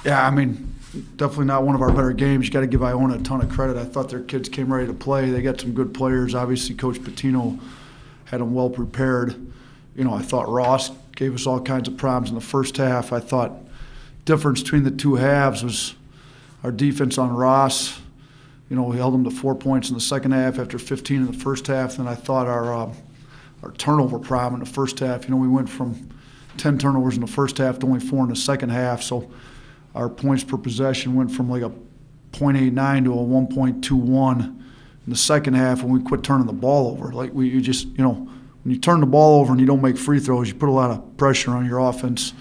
Yeah, I mean, definitely not one of our better games. You got to give Iona a ton of credit. I thought their kids came ready to play. They got some good players. Obviously, Coach Patino had them well prepared. I thought Ross gave us all kinds of problems in the first half. I thought difference between the two halves was our defense on Ross. We held them to 4 points in the second half after 15 in the first half. Then I thought our turnover problem in the first half. We went from 10 turnovers in the first half to only 4 in the second half. So our points per possession went from like a .89 to a 1.21 in the second half when we quit turning the ball over. Like when you turn the ball over and you don't make free throws, you put a lot of pressure on your offense.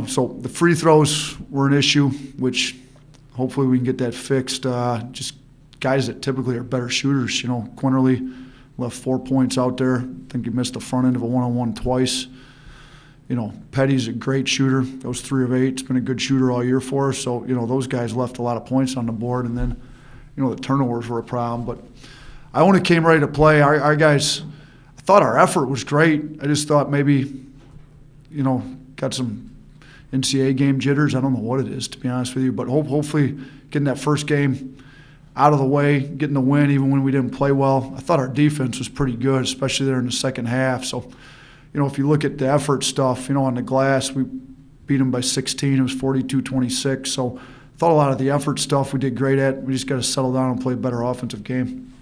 So the free throws were an issue, which hopefully we can get that fixed. Just guys that typically are better shooters. Quinterly left 4 points out there. I think he missed the front end of a one-on-one twice. Petty's a great shooter. Goes 3 of 8. He's been a good shooter all year for us. So, those guys left a lot of points on the board. And then, the turnovers were a problem. But Iona came ready to play. Our guys, I thought our effort was great. I just thought maybe, got some NCAA game jitters. I don't know what it is, to be honest with you. But hopefully getting that first game out of the way, getting the win even when we didn't play well. I thought our defense was pretty good, especially there in the second half. So, if you look at the effort stuff, on the glass, we beat them by 16. It was 42-26. So I thought a lot of the effort stuff we did great at. We just got to settle down and play a better offensive game.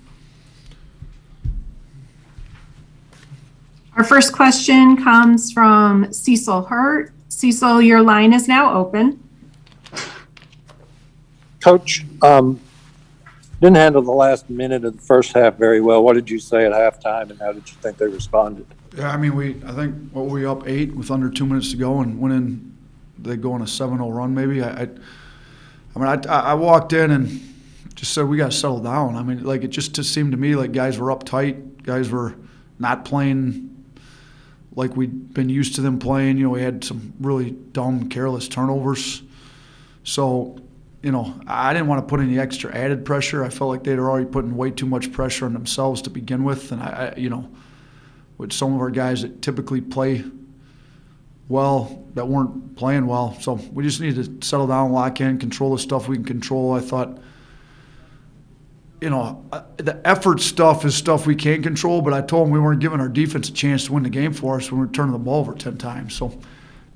Our first question comes from Cecil Hurt. Cecil, your line is now open. Coach, didn't handle the last minute of the first half very well. What did you say at halftime, and how did you think they responded? Yeah, I think what were we up 8 with under 2 minutes to go, and went in. They go on a 7-0 run maybe. I walked in and just said we got to settle down. It just seemed to me like guys were uptight. Guys were not playing like we'd been used to them playing. We had some really dumb, careless turnovers. So, I didn't want to put any extra added pressure. I felt like they'd already putting way too much pressure on themselves to begin with, and with some of our guys that typically play well that weren't playing well. So we just need to settle down, lock in, control the stuff we can control. I thought, the effort stuff is stuff we can control, but I told them we weren't giving our defense a chance to win the game for us when we were turning the ball over 10 times. So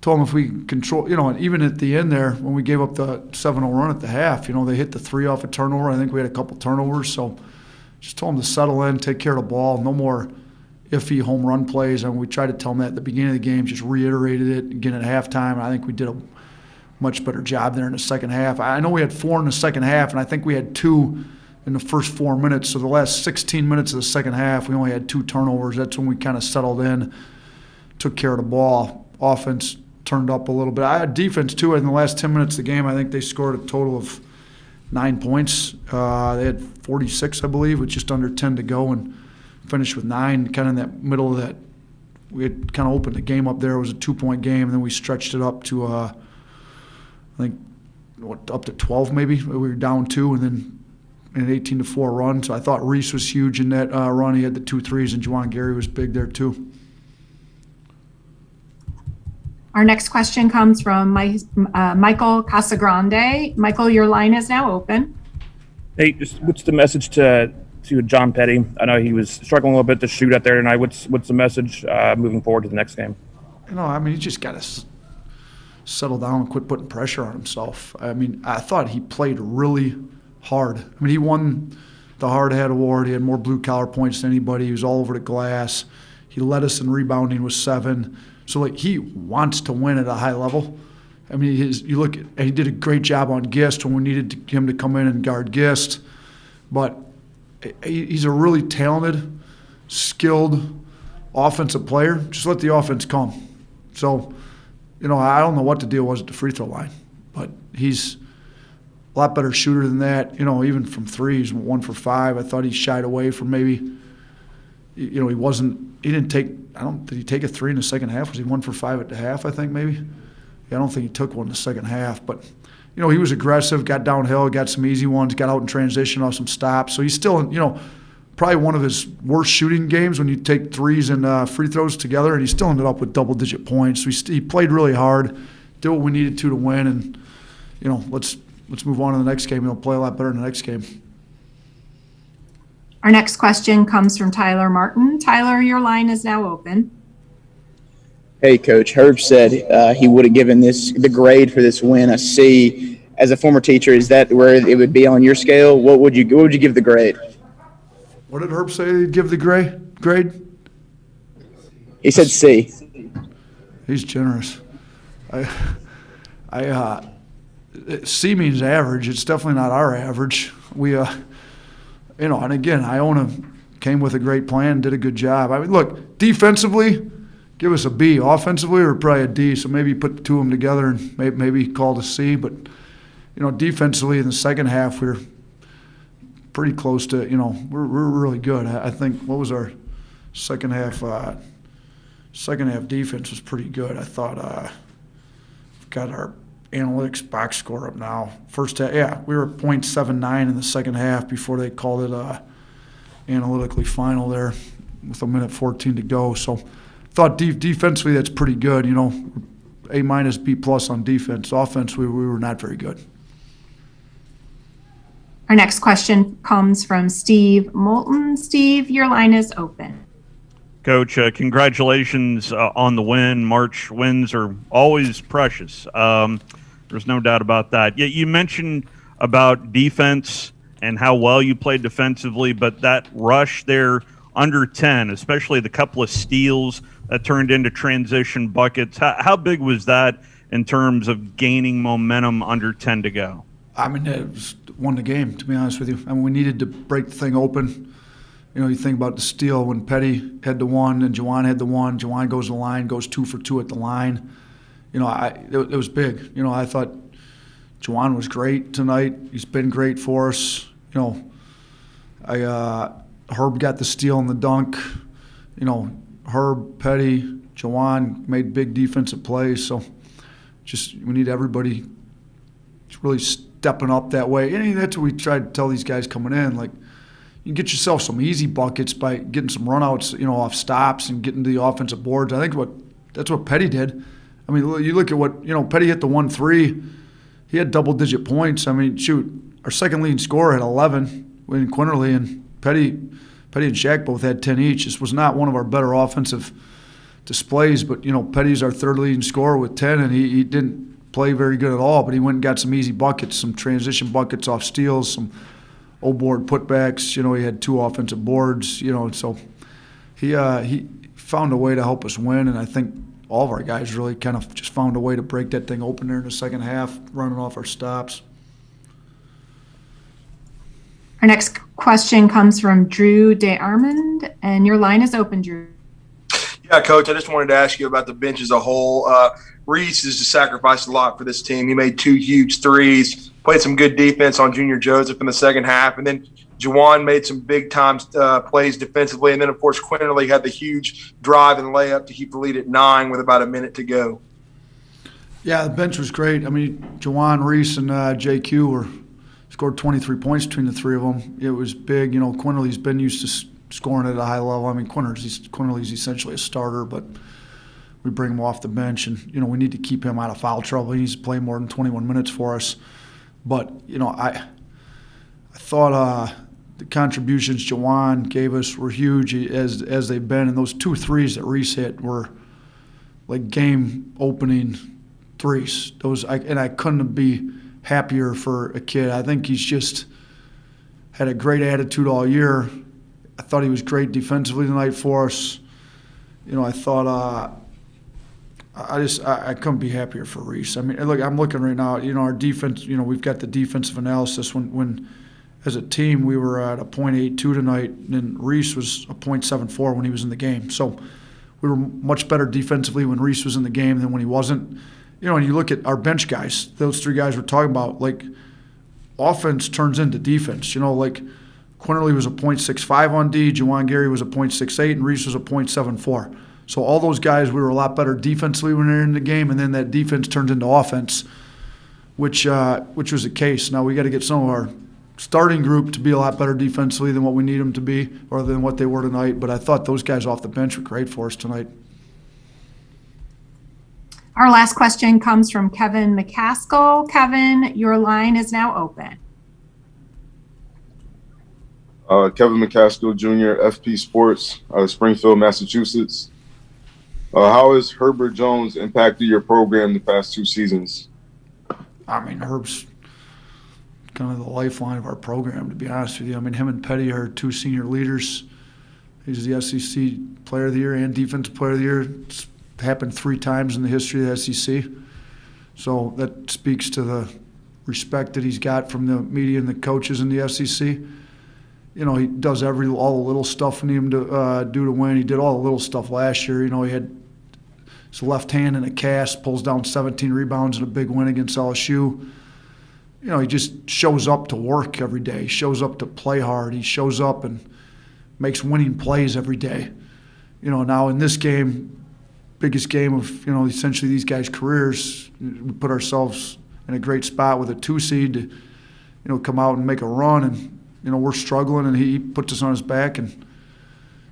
told them if we control, and even at the end there, when we gave up the 7-0 run at the half, they hit the 3 off a turnover. I think we had a couple turnovers. So just told them to settle in, take care of the ball, no more iffy home run plays. We tried to tell them that at the beginning of the game, just reiterated it again at halftime. I think we did a much better job there in the second half. I know we had 4 in the second half, and I think we had 2 in the first 4 minutes. So the last 16 minutes of the second half, we only had 2 turnovers. That's when we kind of settled in, took care of the ball. Offense turned up a little bit. I had defense, too. In the last 10 minutes of the game, I think they scored a total of 9 points. They had 46, I believe, with just under 10 to go, and finished with 9, kind of in that middle of that. We had kind of opened the game up there. It was a 2-point game, and then we stretched it up to, I think, up to 12 maybe. We were down 2, and then an 18-4 run. So I thought Reese was huge in that run. He had the 2 threes, and Juwan Gary was big there too. Our next question comes from Michael Casagrande. Michael, your line is now open. Hey, just what's the message to John Petty? I know he was struggling a little bit to shoot out there tonight. What's the message moving forward to the next game? He just got to settle down and quit putting pressure on himself. I thought he played really hard. He won the hard hat award. He had more blue collar points than anybody. He was all over the glass. He led us in rebounding with 7. So he wants to win at a high level. You look at, he did a great job on Gist when we needed him to come in and guard Gist, but he's a really talented, skilled offensive player. Just let the offense come. So, I don't know what the deal was at the free throw line, but he's a lot better shooter than that. Even from 3, he's 1 for 5. I thought he shied away from maybe, he didn't take, did he take a 3 in the second half? Was he 1 for 5 at the half, I think maybe? Yeah, I don't think he took one in the second half, but he was aggressive, got downhill, got some easy ones, got out in transition off some stops. So he's still, probably one of his worst shooting games when you take 3s and free throws together, and he still ended up with double-digit points. So he played really hard, did what we needed to win, and let's move on to the next game. Play a lot better in the next game. Our next question comes from Tyler Martin. Tyler, your line is now open. Hey, Coach. Herb said he would have given the grade for this win a C. As a former teacher, is that where it would be on your scale? What would you give the grade? What did Herb say he'd give the grade? He said C. He's generous. C means average. It's definitely not our average. We, and again, Iona came with a great plan, did a good job. I mean, look, defensively, give us a B. Offensively, we're probably a D. So maybe put the two of them together and maybe call it a C. But defensively in the second half, we were pretty close to. We're really good. I think what was our second half? Second half defense was pretty good. I thought we've got our analytics box score up now. First half, yeah, we were .79 in the second half before they called it analytically final there with 1:14 to go. So I thought defensively that's pretty good. A minus, B plus on defense. Offense, we were not very good. Our next question comes from Steve Moulton. Steve, your line is open. Coach, congratulations on the win. March wins are always precious. There's no doubt about that. Yeah, you mentioned about defense and how well you played defensively, but that rush there under 10, especially the couple of steals that turned into transition buckets, how big was that in terms of gaining momentum under 10 to go? I mean, it won the game, to be honest with you. I mean, we needed to break the thing open. You think about the steal when Petty had the one and Juwan had the one. Juwan goes to the line, goes 2 for 2 at the line. It was big. I thought Juwan was great tonight. He's been great for us. Herb got the steal and the dunk. Herb, Petty, Juwan made big defensive plays. So we need everybody really stepping up that way. And that's what we tried to tell these guys coming in. Like, you can get yourself some easy buckets by getting some runouts, off stops and getting to the offensive boards. I think that's what Petty did. I mean, you look at what, Petty hit the 1-3. He had double-digit points. I mean, shoot, our second leading scorer had 11 in Quinterly, and Petty and Shaq both had 10 each. This was not one of our better offensive displays, but, Petty's our third leading scorer with 10, and he didn't play very good at all, but he went and got some easy buckets, some transition buckets off steals, some board putbacks. He had 2 offensive boards. So he found a way to help us win, and I think all of our guys really kind of just found a way to break that thing open there in the second half, running off our stops. Our next question comes from Drew DeArmond, and your line is open, Drew. Yeah, Coach, I just wanted to ask you about the bench as a whole. Reese has just sacrificed a lot for this team. He made 2 huge threes, played some good defense on Junior Joseph in the second half, and then Juwan made some big-time plays defensively. And then, of course, Quinterly had the huge drive and layup to keep the lead at 9 with about a minute to go. Yeah, the bench was great. I mean, Juwan, Reese, and JQ scored 23 points between the three of them. It was big. Quinterly's been used to scoring at a high level. I mean, Quinterly's essentially a starter, but we bring him off the bench, and we need to keep him out of foul trouble. He needs to play more than 21 minutes for us. But I thought the contributions Juwan gave us were huge as they've been, and those 2 threes that Reese hit were like game-opening threes. I couldn't be happier for a kid. I think he's just had a great attitude all year. I thought he was great defensively tonight for us. I thought I couldn't be happier for Reese. I mean, look, I'm looking right now. Our defense. We've got the defensive analysis. When as a team we were at a .82 tonight, and Reese was a .74 when he was in the game. So we were much better defensively when Reese was in the game than when he wasn't. And you look at our bench guys. Those 3 guys we're talking about. Like, offense turns into defense. Like, Quinterly was a .65 on D, Juwan Gary was a .68, and Reese was a .74. So all those guys, we were a lot better defensively when they were in the game, and then that defense turned into offense, which was the case. Now we got to get some of our starting group to be a lot better defensively than what we need them to be, or than what they were tonight. But I thought those guys off the bench were great for us tonight. Our last question comes from Kevin McCaskill. Kevin, your line is now open. Kevin McCaskill Jr., FP Sports, out of Springfield, Massachusetts. How has Herbert Jones impacted your program the past 2 seasons? I mean, Herb's kind of the lifeline of our program, to be honest with you. I mean, him and Petty are 2 senior leaders. He's the SEC Player of the Year and Defensive Player of the Year. It's happened 3 times in the history of the SEC. So that speaks to the respect that he's got from the media and the coaches in the SEC. You know, he does all the little stuff we need him to do to win. He did all the little stuff last year. You know, he had his left hand in a cast, pulls down 17 rebounds in a big win against LSU. You know, he just shows up to work every day. He shows up to play hard. He shows up and makes winning plays every day. You know, now in this game, biggest game of, you know, essentially these guys' careers, we put ourselves in a great spot with a 2 seed to, you know, come out and make a run. And, you know, we're struggling, and he puts us on his back and,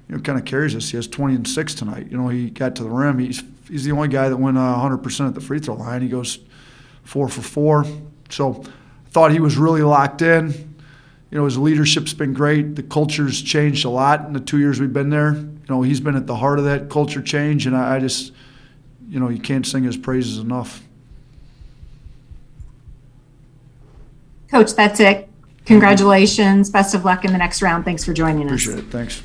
you know, kind of carries us. He has 20 and 6 tonight. You know, he got to the rim. He's the only guy that went 100% at the free throw line. He goes 4 for 4. So I thought he was really locked in. You know, his leadership's been great. The culture's changed a lot in the 2 years we've been there. You know, he's been at the heart of that culture change, and I just, you know, you can't sing his praises enough. Coach, that's it. Congratulations. Best of luck in the next round. Thanks for joining us. Appreciate it. Thanks.